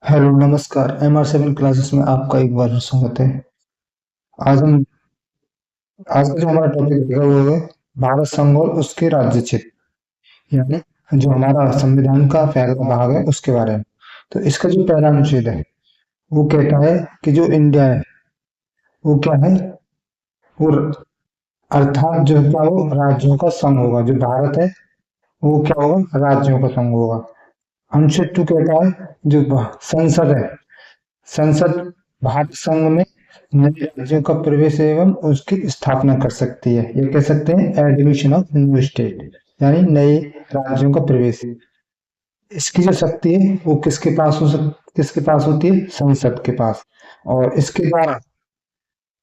Hello नमस्कार। MR7 classes में आपका एक बार स्वागत है। आज हम आज का जो हमारा टॉपिक रहेगा वो है भारत संघ और उसके राज्य क्षेत्र, यानी जो हमारा संविधान का पहला भाग है उसके बारे में। तो इसका जो पहला अनुच्छेद है वो कहता है कि जो इंडिया है वो क्या है, वो अर्थात जो क्या वो राज्यों का संघ होगा। जो भारत है वो क्या होगा, राज्यों का संघ होगा। अनुच्छेद 2 कहता है जो संसद है, संसद भारत संघ में नए राज्यों का प्रवेश एवं उसकी स्थापना कर सकती है। ये कह सकते हैं एडमिशन ऑफ न्यू स्टेट, यानी नए राज्यों का प्रवेश। इसकी जो शक्ति है वो किसके पास होती है, संसद के पास। और इसके द्वारा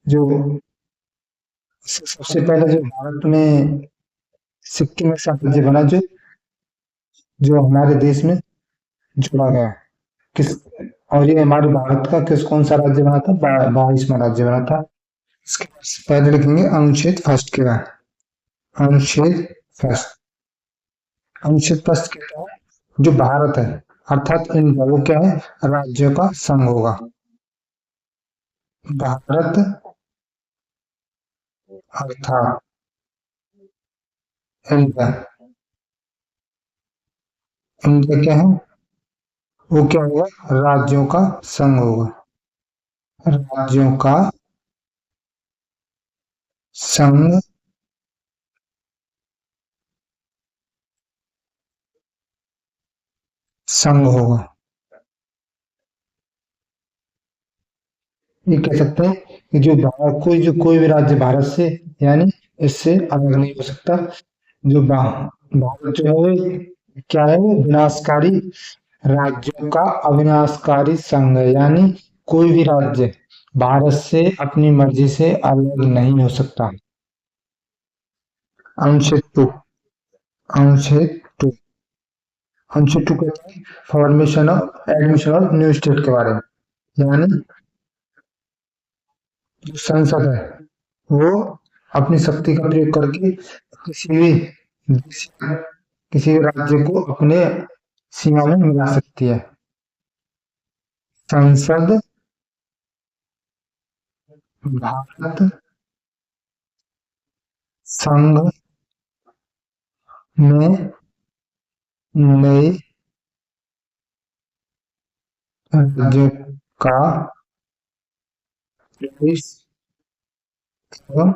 जो सबसे पहले जो भारत में सिक्किम ऐसा राज्य बना जो जो हमारे देश में जोड़ा गया। किस और ये हमारे भारत का कौन सा राज्य बना था, 22वां राज्य बना था। इसके पहले लिखेंगे अनुच्छेद फर्स्ट के बाद। अनुच्छेद फर्स्ट अनुच्छेद फर्स्ट कहता है जो भारत है अर्थात इंडिया वो क्या है, राज्यों का संघ होगा। भारत अर्थात इंडिया, इंडिया क्या है, वो क्या होगा, राज्यों का संघ होगा। राज्यों का संघ संघ होगा। ये कह सकते हैं कि जो भारत कोई भी राज्य भारत से यानी इससे अलग नहीं हो सकता। जो भारत जो है वो क्या है, वो विनाशकारी राज्यों का अविनाशकारी संघ है, यानी कोई भी राज्य भारत से अपनी मर्जी से अलग नहीं हो सकता। अनुच्छेद टू अनुच्छेद टू अनुच्छेद 2 कहता है formation of admission of new state के बारे में। यानी जो संसद है वो अपनी शक्ति का प्रयोग करके किसी भी किसी भी राज्य को अपने सीमा में मिला सकती है। संसद भारत संघ में नए राज्यों का प्रवेश एवं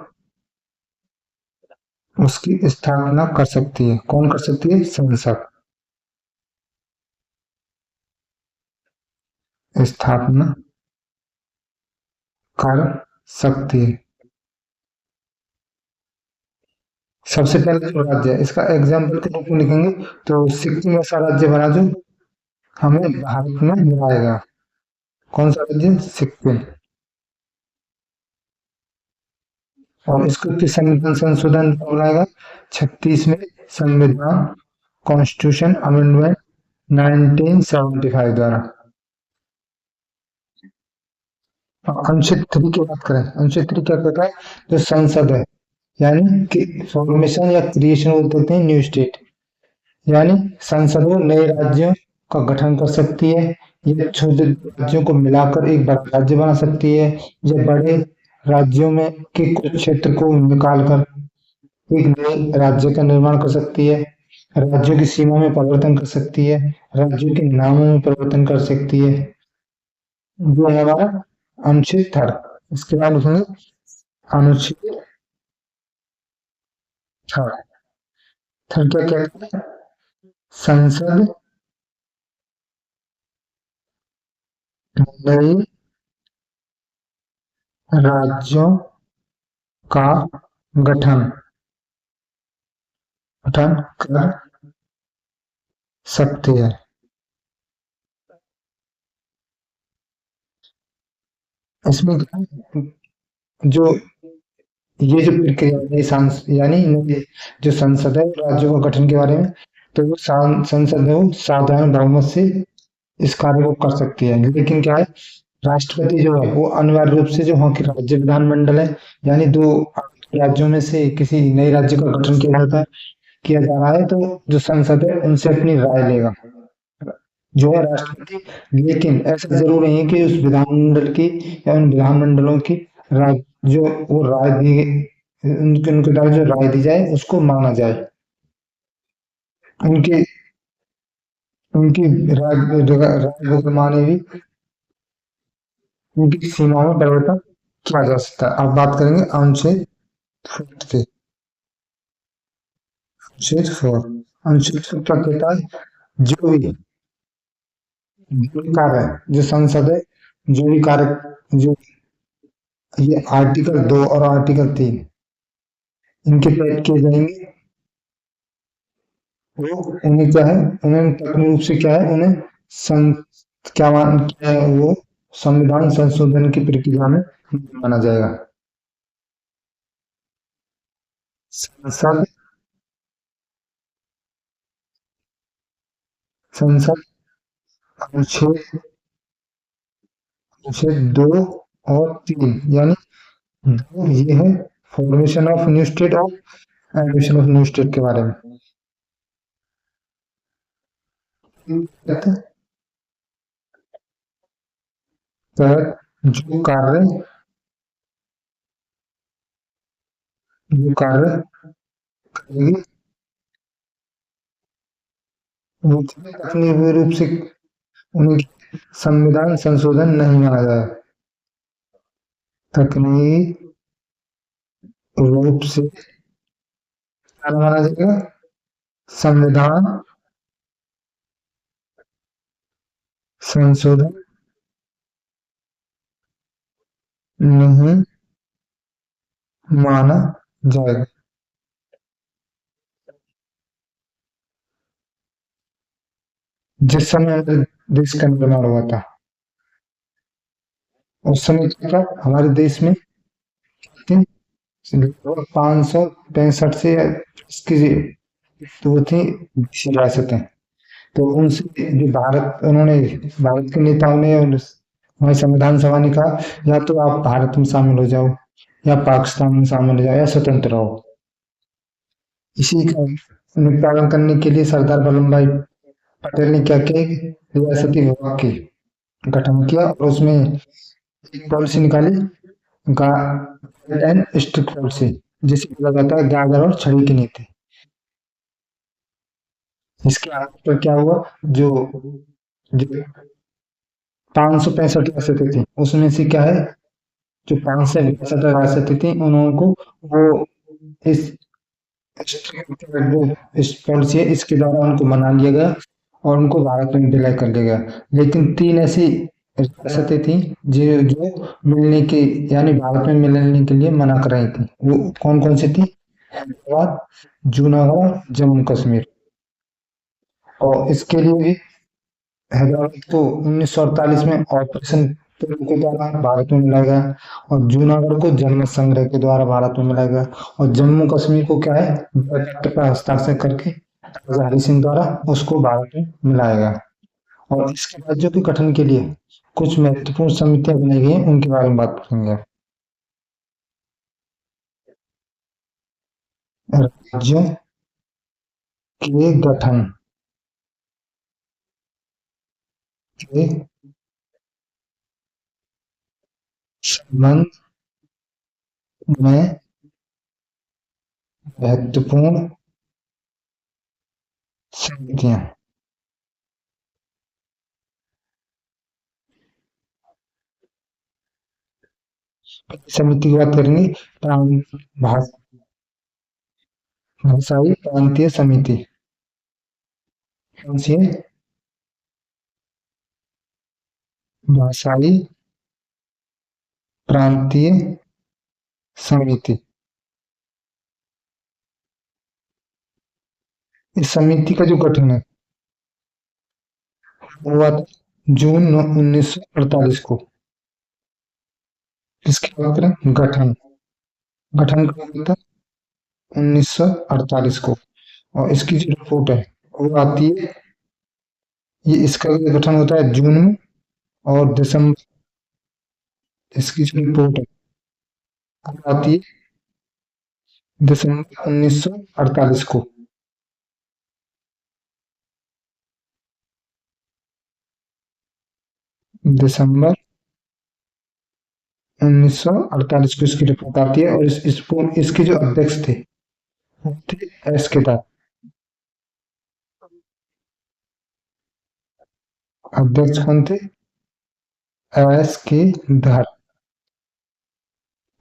उसकी स्थापना कर सकती है। कौन कर सकती है, संसद स्थापना कर सकती है। सबसे पहले जो राज्य है इसका एग्जाम्पल के रूप में लिखेंगे तो सिक्किम ऐसा राज्य बना जो हमें भारत में मिलाया गया। कौन सा राज्य, सिक्किम। और इसको किस संविधान संशोधन बनाएगा, 36वें संविधान कॉन्स्टिट्यूशन अमेंडमेंट 1975 द्वारा। अनुच्छेद 3 की बात करें, अनुच्छेद 3 क्या कहता है, जो संसद है यानी कि फॉर्मेशन या क्रिएशन बोलते हैं न्यू स्टेट, यानी संसद वो नए राज्यों का गठन कर सकती है। ये छोटे राज्यों को मिलाकर एक बड़ा राज्य बना सकती है। या बड़े राज्यों में के कुछ क्षेत्र को निकाल कर एक नए राज्य का निर्माण कर सकती है। राज्यों की सीमा में परिवर्तन कर सकती है। राज्यों के नामों में परिवर्तन कर सकती है। जो है हमारा अनुच्छेद थर्ड। इसके बाद लिखेंगे अनुच्छेद थर्ड। थर्ड क्या कहता है, संसद नए राज्यों का गठन गठन कर सकती है। इसमें क्या है, जो ये जो प्रक्रिया है यानी जो संसद है राज्यों का गठन के बारे में, तो वो संसद है वो साधारण बहुमत से इस कार्य को कर सकती है। लेकिन क्या है, राष्ट्रपति जो है वो अनिवार्य रूप से जो वहाँ की राज्य विधानमंडल है, यानी दो राज्यों में से किसी नए राज्य का गठन किया जा रहा है तो जो संसद है उनसे अपनी राय लेगा। जो है राष्ट्रपति। लेकिन ऐसा जरूर नहीं है कि उस विधानमंडल की या उन विधानमंडलों की राय, जो वो राय दी उनके उनके द्वारा जो राय दी जाए उसको माना जाए। उनकी उनकी राय को माने भी उनकी सीमाओं में परिवर्तन किया जा सकता है। अब बात करेंगे अनुच्छेद 4 के। अनुच्छेद 4, अनुच्छेद 4 क्या कहता है? जो भी जो भी कार्य जो संसद है, जो भी कार्य, जो ये आर्टिकल 2 और आर्टिकल 3 इनके तहत किए जाएंगे, वो उन्हें क्या है, उन्हें तकनीक रूप से क्या है, उन्हें सं, क्या है वो संविधान संशोधन की प्रक्रिया में माना जाएगा। संसद संसद अनुच्छेद अनुच्छेद 2 और 3 यानी दो ये है फॉर्मेशन ऑफ न्यू स्टेट और एडिशन ऑफ न्यू स्टेट के बारे में कहते हैं। तहत जो कार्य करेगी वो तकनीकी रूप से उनकी संविधान संशोधन नहीं माना जाए। तकनीकी रूप से क्या माना जाएगा? संविधान संशोधन नहीं माना जाएगा। जिस समय हमारे देश का निर्माण हुआ था, उस समय क्या था हमारे देश में? लगभग 565 से इसकी तो वो थी रियासतें। तो उनसे जो भारत उन्होंने भारत के नेताओं ने और हमारी संविधान सभा ने कहा, या तो आप भारत में शामिल हो जाओ या पाकिस्तान में शामिल हो जाओ या स्वतंत्र रहो। इसी का निपटान करने के लिए सरदार वल्लभ भाई पटेल ने क्या किया कि रियासती विभाग की गठन किया और उसमें एक पॉलिसी निकाली, गाइड एंड स्ट्रिक्ट पॉलिसी, जिसे बोला जाता है गागर और छड़ी की नीति। इसके आधार पर क्या हुआ, जो जो 565 रियासतें थी उसमें से क्या है, जो 565 रियासतें थी उन को वो इस जो इस पॉलिसी है इसके द्वारा उनको मना लिया गया और उनको भारत में विलय कर लिया गया। लेकिन 3 ऐसी रियासतें थी जो जो मिलने के यानी भारत में मिलने के लिए मना कर रही थी। वो कौन-कौन सी थी? हैदराबाद, जूनागढ़, जम्मू कश्मीर। और इसके लिए भी हैदराबाद को 1948 में ऑपरेशन पोलो के द्वारा भारत में मिलाया गया और जूनागढ़ को जनमत संग्रह के द्वारा भारत में मिलाया गया और जम्मू कश्मीर को क्या है, पत्र पर हस्ताक्षर करके राजा हरि सिंह द्वारा उसको भारत में मिलाया गया। और इसके राज्यों के गठन के लिए कुछ महत्वपूर्ण समितियां बनाई गई हैं, उनके बारे में बात करेंगे। राज्यों के गठन के संबंध में महत्वपूर्ण समितियां। समिति की बात करेंगे, भाष- भाषाई प्रांतीय समिति। कौन सी है? भाषाई प्रांतीय समिति। इस समिति का जो गठन है वो हुआ था जून 1948 को। किसकी बात करें? गठन गठन कब हुआ था? 1948 को। और इसकी जो रिपोर्ट है वो आती है, ये इसका गठन होता है जून में और दिसंबर, इसकी जो रिपोर्ट है वो आती है दिसंबर 1948 को। दिसंबर 1948 को इसकी रिपोर्ट आती है और इसके जो अध्यक्ष थे वो थे एस के दास। अध्यक्ष कौन थे? एस के दास।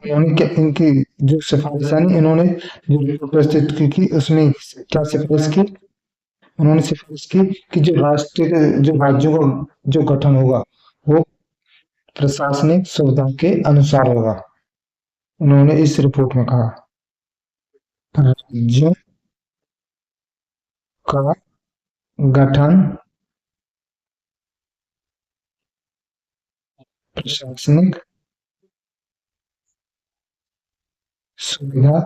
इन्होंने क्या इनकी जो सिफारिशानी इन्होंने जो रिपोर्ट प्रस्तुत की उसमें क्या सिफारिश की? उन्होंने सिफारिश की कि जो राष्ट्र के जो राज्यों का जो गठन होगा वो प्रशासनिक सुविधा के अनुसार होगा। उन्होंने इस रिपोर्ट में कहा राज्यों का गठन प्रशासनिक सुविधा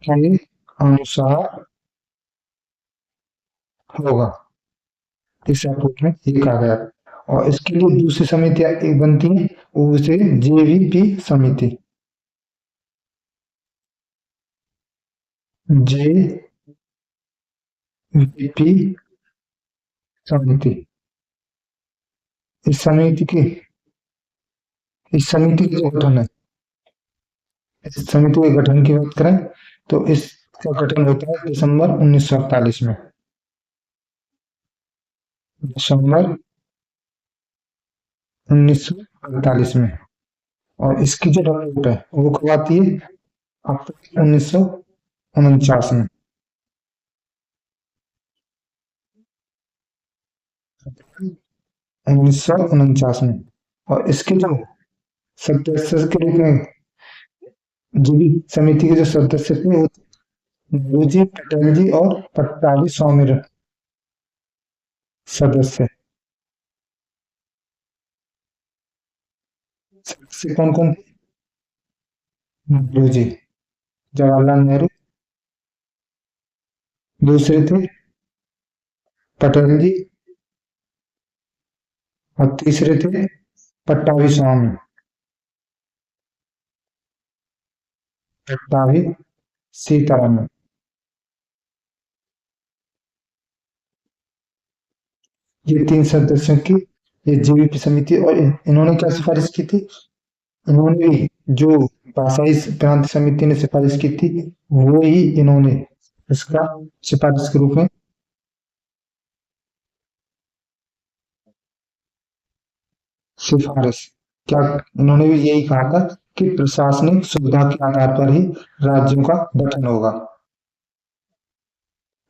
के अनुसार होगा। इस रिपोर्ट में ये कहा गया है। और इसके लिए दूसरी समितियां एक बनती हैं, उसे जेवीपी समिति। जेवीपी समिति। इस समिति की इस समिति का जो गठन है, इस समिति के गठन की बात करें तो इसका गठन होता है दिसंबर 1948 में। दिसंबर 1948 में। और इसकी जो रिपोर्ट है वो कब आती है? अप्रैल 1949 में। 1949 में। और इसके जो सदस्य के रूप में जो भी समिति के जो सदस्य थे वो गुरुजी, पटेल जी और पट्टाभी स्वामी सदस्य। सदस्य कौन कौन थे? गुरुजी जवाहरलाल नेहरू, दूसरे थे पटेल जी और तीसरे थे पट्टाभी स्वामी। पट्टाभी सीतारामन। ये तीन सदस्यों की ये जीवीपी समिति। और इन्होंने क्या सिफारिश की थी? इन्होंने भी जो भाषाई प्रांत समिति ने सिफारिश की थी वो ही इन्होंने इसका सिफारिश के रूप में सिफारिश क्या इन्होंने भी यही कहा था कि प्रशासनिक सुविधा के आधार पर ही राज्यों का गठन होगा।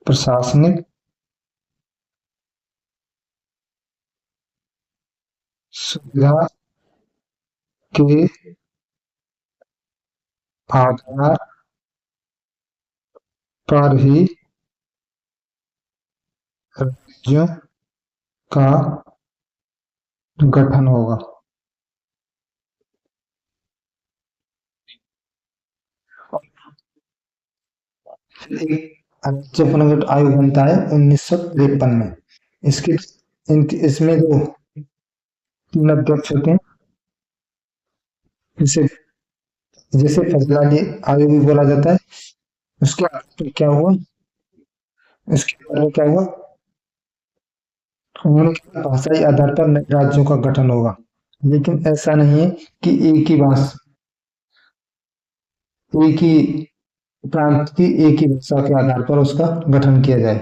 प्रशासनिक सुविधा के आधार पर ही राज्यों का गठन होगा। एक राज्य पुनर्गठन आयोग बनता है 1953 में। इसके इसमें जो तीन अध्यक्ष होते हैं, जैसे जैसे फजलानी आयोग भी बोला जाता है। उसके आधार पर क्या हुआ? इसके आधार पर क्या हुआ? उन्होंने कहा भाषाई आधार पर राज्यों का गठन होगा। लेकिन ऐसा नहीं है कि एक ही प्रांत की एक ही भाषा के आधार पर उसका गठन किया जाए।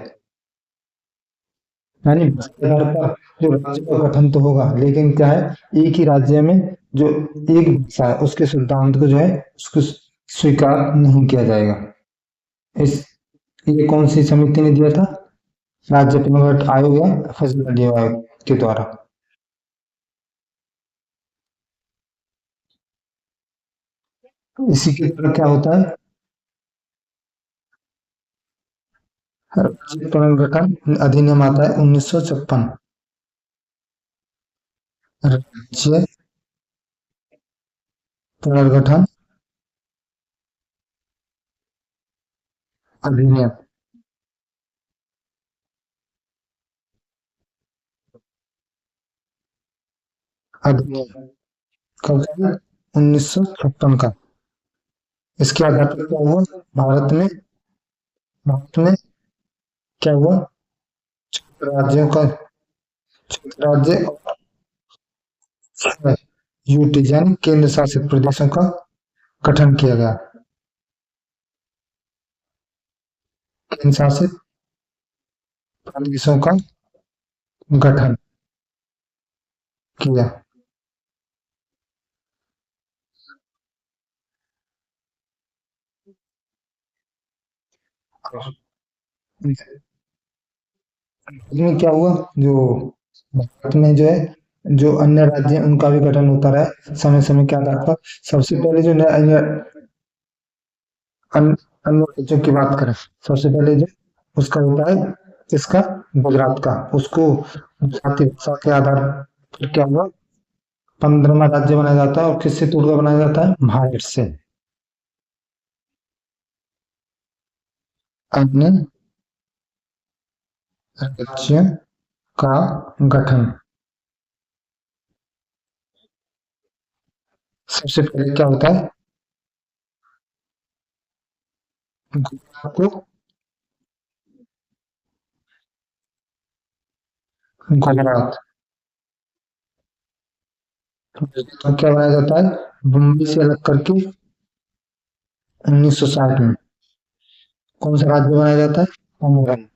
यानी भाषा के आधार पर जो राज्य का गठन तो होगा, लेकिन क्या है एक ही राज्य में जो एक भाषा है उसके सिद्धांत को जो है उसको स्वीकार नहीं किया जाएगा। इस ये कौन सी समिति ने दिया था? राज्य पुनर्गठन आयोग या फैसला आयोग के द्वारा। इसी के द्वारा क्या होता है? राज्य पुनर्गठन अधिनियम आता है 1956। राज्य पुनर्गठन अधिनियम। अधिनियम कब का? 1956 का। इसके आधार पर क्या हुआ? भारत में क्या हुआ? राज्यों का राज्य और यूटी यानी केंद्र शासित प्रदेशों का गठन किया गया। केंद्र शासित प्रदेशों का गठन किया। इसमें क्या हुआ, जो भारत में जो है जो अन्य राज्य हैं उनका भी गठन होता रहा समय समय के आधार पर। सबसे पहले जो अन्य अन्य अन्य राज्यों की बात करें, सबसे पहले जो उसका होता है इसका गुजरात का, उसको जाति भाषा के आधार पर क्या हुआ 15वां राज्य बनाया जाता है। और किससे तोड़कर बनाया जाता है? भारत से। अन्य राज्य का गठन सबसे पहले क्या होता है? गुजरात को गुजरात तो क्या बनाया जाता है बम्बई से अलग करके 1960 में। कौन सा राज्य बनाया जाता है? पंजाब।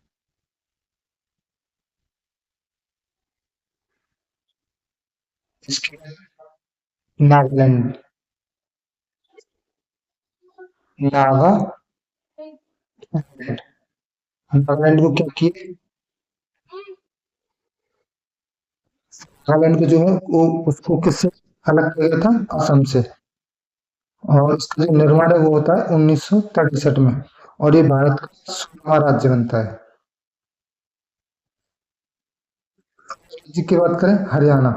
इसके नागालैंड। नागालैंड नागालैंड को क्या किए? नागालैंड को जो है वो उसको किससे अलग किया गया था? असम से। और इसका जो निर्माण है वो होता है 1963 में। और ये भारत का 16वां राज्य बनता है। राज्य की बात करें, हरियाणा।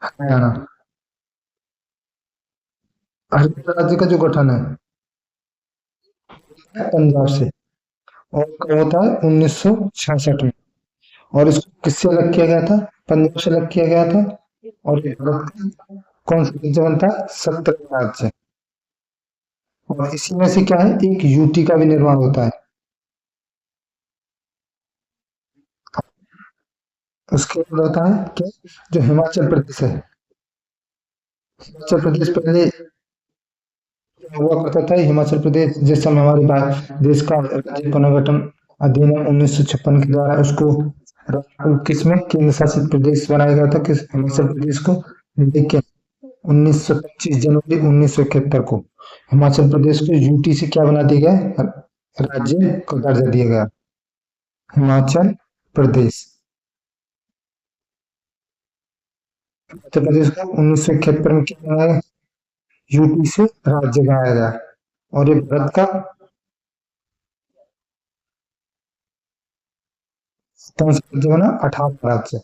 हरियाणा हरियाणा राज्य का जो गठन है पंजाब से। और कब होता है? 1966 में। और इसको किससे अलग किया गया था? पंजाब से अलग किया गया था। और ये भारत का कौन सा राज्य बनता है? 17वां राज्य। और इसी में से क्या है, एक यूटी का भी निर्माण होता है। उसके बाद होता है कि जो हिमाचल प्रदेश है, हिमाचल प्रदेश पहले हुआ करता था। हिमाचल प्रदेश जिस समय हमारे देश का राज्य पुनर्गठन अधिनियम 1956 के द्वारा उसको किस में केंद्र शासित प्रदेश बनाया गया था, किस हिमाचल प्रदेश को। लेकिन 1925 जनवरी 1971 को हिमाचल प्रदेश को यूटी से क्या बना दिया गया? राज्य का दर्जा दिया गया। हिमाचल प्रदेश उत्तर प्रदेश को 1971 में क्या बनाया गया? यूपी से राज्य बनाया गया। और ये भारत का कौन सा राज्य बना? 18वां राज्य।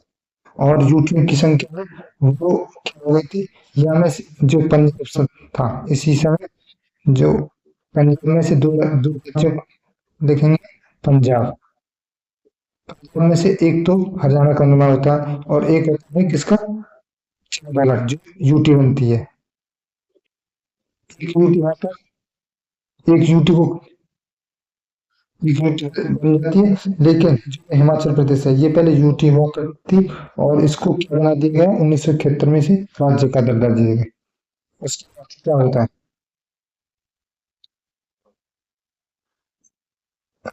और यूटी की संख्या में वो क्या हो गई थी, या में से जो पंजाब था इसी समय, जो पंजाब में से दो दो राज्यों को देखेंगे। पंजाब पंजाब में से एक तो हरियाणा का निर्माण होता है और एक होता है किसका? वाला जो यूटी बनती है। एक यूटी वहां पर एक यूटी को यूटी बन जाती है। लेकिन जो हिमाचल प्रदेश है ये पहले यूटी हुआ करती थी। और इसको क्या बना दिया गया? 1971 में से राज्य का दर्जा दिया गया। उसके बाद क्या होता है?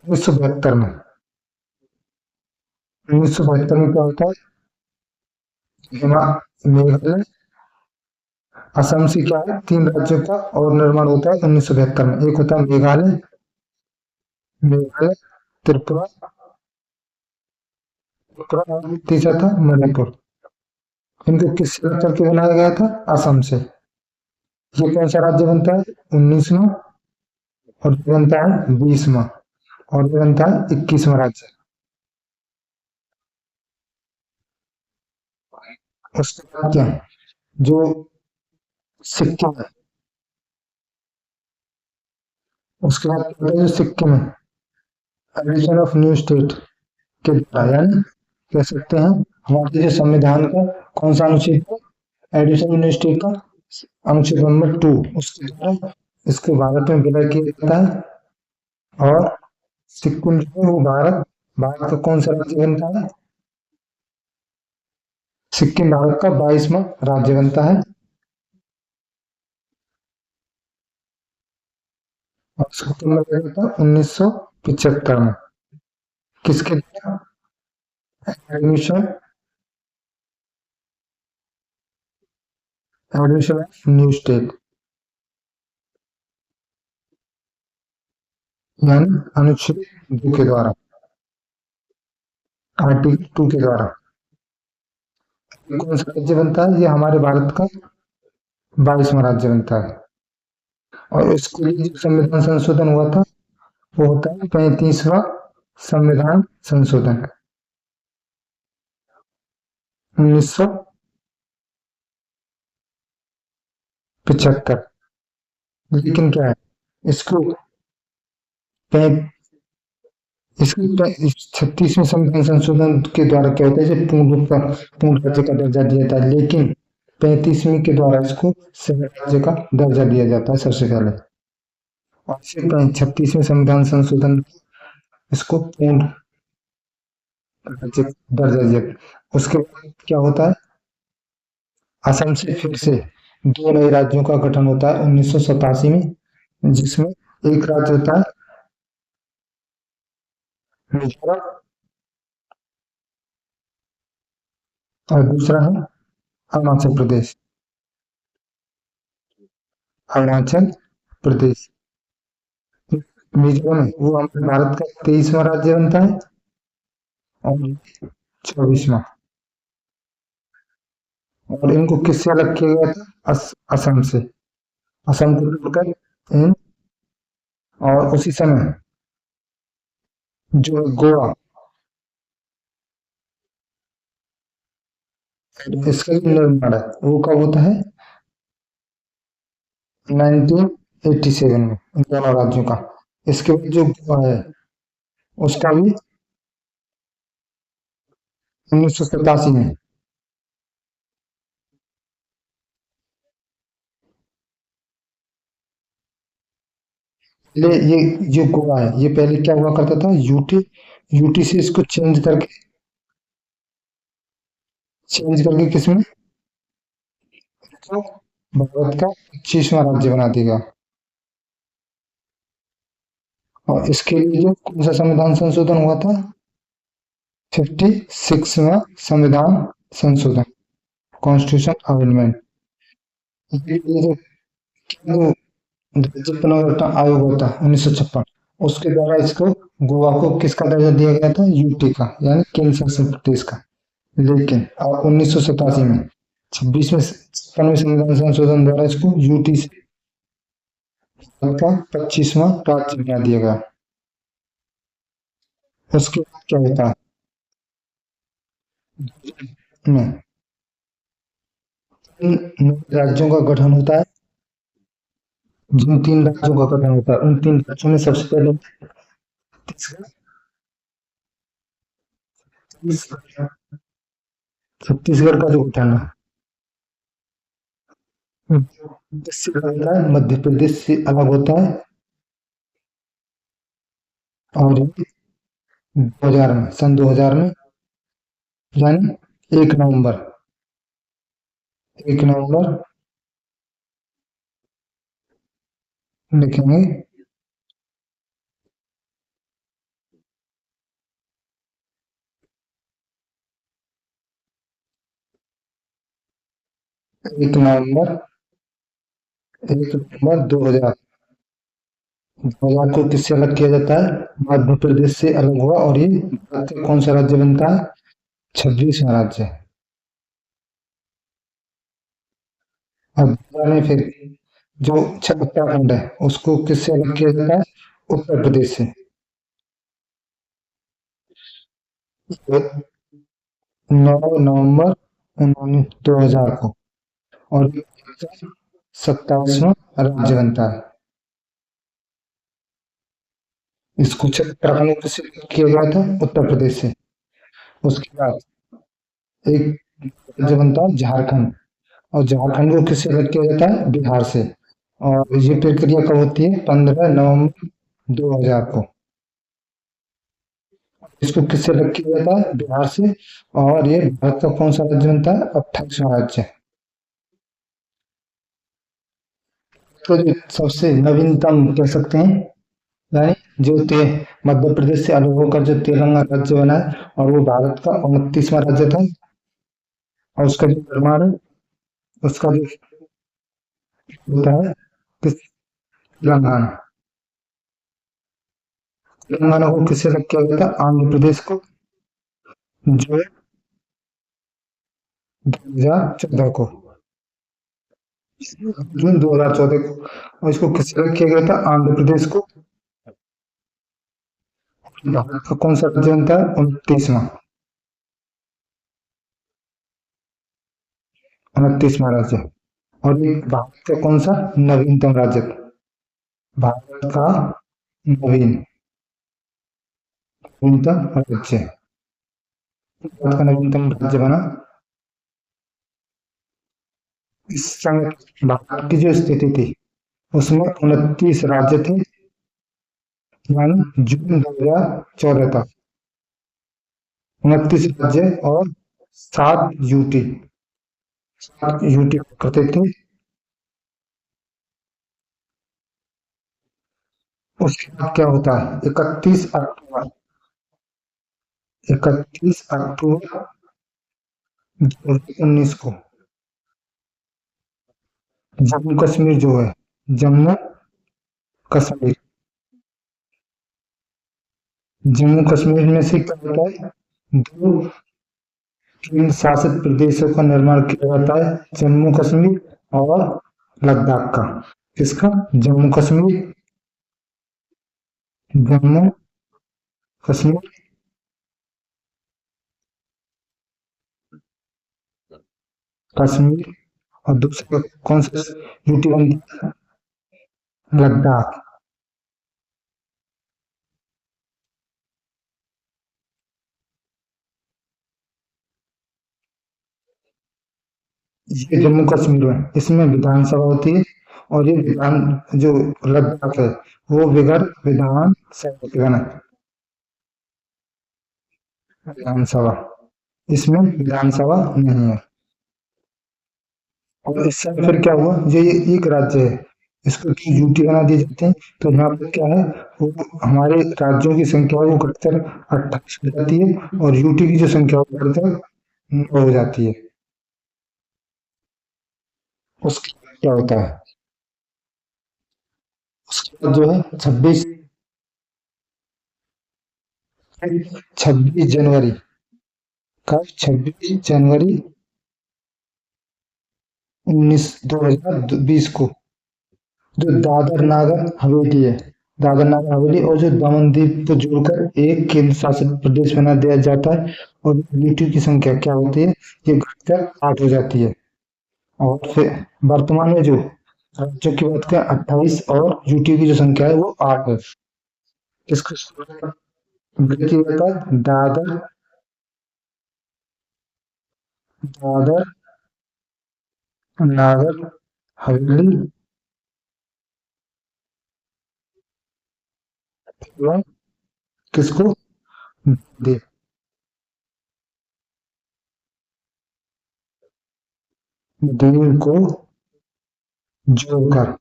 1972 में 1972 में क्या होता है? हिमा मेघालय असम से क्या है, तीन राज्यों का और निर्माण होता है 1972 में। एक होता है मेघालय, मेघालय त्रिपुरा, त्रिपुरा और तीसरा था मणिपुर। इनको किस राज्य के बनाया गया था? असम से। ये कौन सा राज्य बनता है? 19वां। और ये बनता है 20वां। और ये बनता है 21वां राज्य। उसके बाद क्या, जो सिक्किम है, उसके बाद क्या होता है? जो सिक्किम है एडिशन ऑफ न्यू स्टेट के द्वारा, यानी कह सकते हैं हमारे जो संविधान का कौन सा अनुच्छेद है? एडिशन न्यू स्टेट का अनुच्छेद नंबर 2, उसके द्वारा इसको भारत में विलय किया जाता है। और सिक्किम जो है वो भारत भारत का कौन सा राज्य बनता है? सिक्किम भारत का 22वां राज्य बनता है। और इसको कब बनाया गया था? 1975 में। किसके द्वारा? Admission admission of new state, यानी अनुच्छेद 2 के द्वारा, आर्टिकल 2 के द्वारा। ये कौन सा राज्य बनता है? ये हमारे भारत का 22वां राज्य बनता है। और इसके लिए जो संविधान संशोधन हुआ था वो होता है 35वां संविधान संशोधन, 1975। लेकिन क्या है, इसको पै- इसको 36वें संविधान संशोधन के द्वारा क्या होता है, इसे पूर्ण राज्य का दर्जा दिया जाता है। लेकिन 35वीं के द्वारा इसको संघ राज्य का दर्जा दिया जाता है सबसे पहले। और फिर 36वें संविधान संशोधन इसको पूर्ण राज्य का दर्जा दिया। उसके बाद क्या होता है, असम से फिर से 2 नए राज्यों का गठन होता है 1987 में, जिसमें एक राज्य होता है मिजोरम और दूसरा है अरुणाचल प्रदेश। अरुणाचल प्रदेश। मिजोरम है वो हमारे भारत का 23वां राज्य बनता है और 24वां। और इनको किससे अलग किया गया था? असम से। असम को तोड़कर इन और उसी समय जो गोवा, इसका भी निर्माण है वो कब होता है? 1987 में, इन दोनों राज्यों का। इसके बाद जो गोवा है उसका भी 1987 में। पहले ये जो गोवा है ये पहले क्या हुआ करता था? यूटी। यूटी से इसको चेंज करके किसमें, इसको भारत का 25वां राज्य बना देगा। और इसके लिए जो कौन सा संविधान संशोधन हुआ था? 56वां संविधान संशोधन, कॉन्स्टिट्यूशन अमेंडमेंट। ये जो राज्य पुनर्गठन आयोग होता 1956, उसके द्वारा इसको गोवा को किसका दर्जा दिया गया था? यूटी का, यानी केंद्र शासित प्रदेश का। लेकिन अब 1987 में 56वें संविधान संशोधन द्वारा इसको यूटी से भारत का 25वां राज्य बना दिया गया। उसके बाद क्या होता है में इन राज्यों का गठन होता है। जिन 3 राज्यों का गठन होता है उन 3 राज्यों में सबसे पहले छत्तीसगढ़ का जो गठन है इससे अलग होता है, मध्य प्रदेश से अलग होता है। और 2000 में, सन 2000 में, यानी 1 नवंबर, 1 नवंबर लिखेंगे। 1 नवंबर 1 नवंबर 2000 को किससे अलग किया जाता है? मध्य प्रदेश से अलग हुआ और ये भारत का कौन सा राज्य बनता है? 26वां राज्य। अब 2000 में फिर जो उत्तराखंड है उसको किससे अलग किया जाता है? उत्तर प्रदेश से। 9 नवंबर 2000 को। और 27वां राज्य बनता है। इसको उत्तराखंड को किससे अलग किया गया था? उत्तर प्रदेश से। उसके बाद एक राज्य बनता है झारखंड, और झारखंड को किससे अलग किया जाता है? बिहार से। और ये प्रक्रिया कब होती है? 15 नवंबर 2000 को। इसको किससे अलग किया जाता है? बिहार से। और ये भारत का कौन सा राज्य बनता है? 28वां राज्य। तो जो सबसे नवीनतम कह सकते हैं, यानी जो मध्य प्रदेश से अलग होकर जो तेलंगाना राज्य बना है, और वो भारत का 29वां राज्य था। और उसका जो निर्माण है, उसका जो होता है किस? तेलंगाना। तेलंगाना को किससे अलग किया गया था? आंध्र प्रदेश को, जो 2014 को, जून 2014 को। और इसको किससे अलग किया गया था? आंध्र प्रदेश को। भारत का कौन सा राज्य बनता है? 29वां। 29वां राज्य। और ये भारत का कौन सा नवीनतम राज्य था? भारत का नवीनतम राज्य। भारत का नवीनतम राज्य बना। इस समय भारत की जो स्थिति थी, उसमें 29 राज्य थे, यानी जून 2014 तक 29 राज्य और 7 यूटी। 7 यूटी करते थे। उसके बाद क्या होता है? 31 अक्टूबर 2019 को जम्मू कश्मीर जो है, जम्मू कश्मीर, जम्मू कश्मीर में से क्या होता है? दो केंद्र शासित प्रदेशों का निर्माण किया जाता है, जम्मू कश्मीर और लद्दाख का। किसका? जम्मू कश्मीर। जम्मू कश्मीर कश्मीर। और दूसरा कौन सा यूटी बनता है? लद्दाख। ये जम्मू कश्मीर में, इसमें विधानसभा होती है। और ये विधान जो लद्दाख है, वो बगैर विधान सभा के बना है। विधानसभा, इसमें विधानसभा नहीं है। और इस समय फिर क्या हुआ? ये एक राज्य है, इसको क्यों यूटी बना दिए जाते हैं? तो यहाँ पर क्या है, वो हमारे राज्यों की संख्या वो घटकर 28 हो जाती है, और यूटी की जो संख्या वो बढ़कर 9 हो जाती है। उसके बाद क्या होता है? उसके बाद जो है 26 जनवरी। कब? 26 जनवरी 2020 को जो दादर नागर हवेली है, दादर नागर हवेली और जो दमन दीव को जोड़कर एक केंद्र शासित प्रदेश बना दिया जाता है। और यूटी की संख्या क्या होती है? ये घटकर 8 हो जाती है। और फिर वर्तमान में जो राज्यों की बात करें 28, और यूटी की जो संख्या है वो 8 है। इसको ब्रेक किया जाता है दादर, दादर नागर हवेली एवं किसको? दीव। दीव को जोड़कर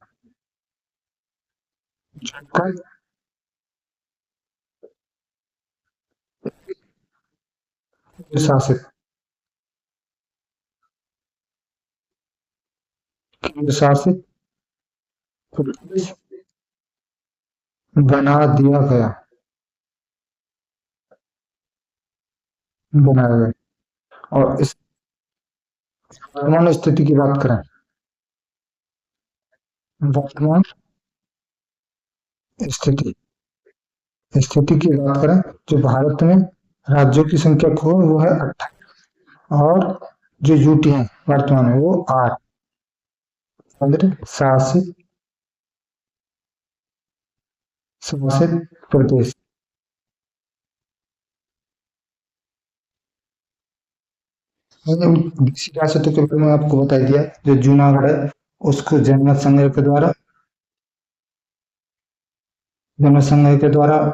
जोड़कर शासित केंद्र शासित प्रदेश बना दिया गया, बनाया गया। और इस वर्तमान स्थिति की बात करें, वर्तमान स्थिति स्थिति की बात करें, जो भारत में राज्यों की संख्या को वो है 28, और जो यूटी है वर्तमान में वो 8। केंद्र शासित शासित प्रदेश। मैंने देशी रियासतों के बारे में आपको बता दिया। जो जूनागढ़ है, उसको जनमत संघ के द्वारा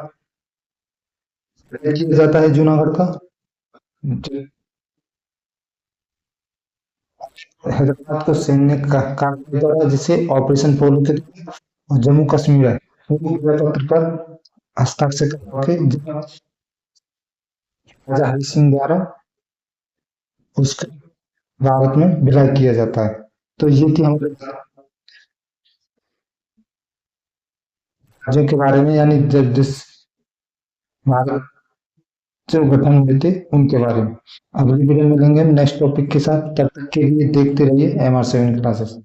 किया जाता है जूनागढ़ का। हैदराबाद को सैन्य कार्रवाई द्वारा जिसे ऑपरेशन पोलो के, और जम्मू कश्मीर है वो पत्र पर हस्ताक्षर करके राजा हरि सिंह द्वारा उसका भारत में विलय किया जाता है। तो ये थी हमारे राज्यों के बारे में, यानी जब जिस भारत जो गठन हुए थे उनके बारे में। अगली वीडियो में मिलेंगे हम नेक्स्ट टॉपिक के साथ, तब तक के लिए देखते रहिए MR7 क्लासेस।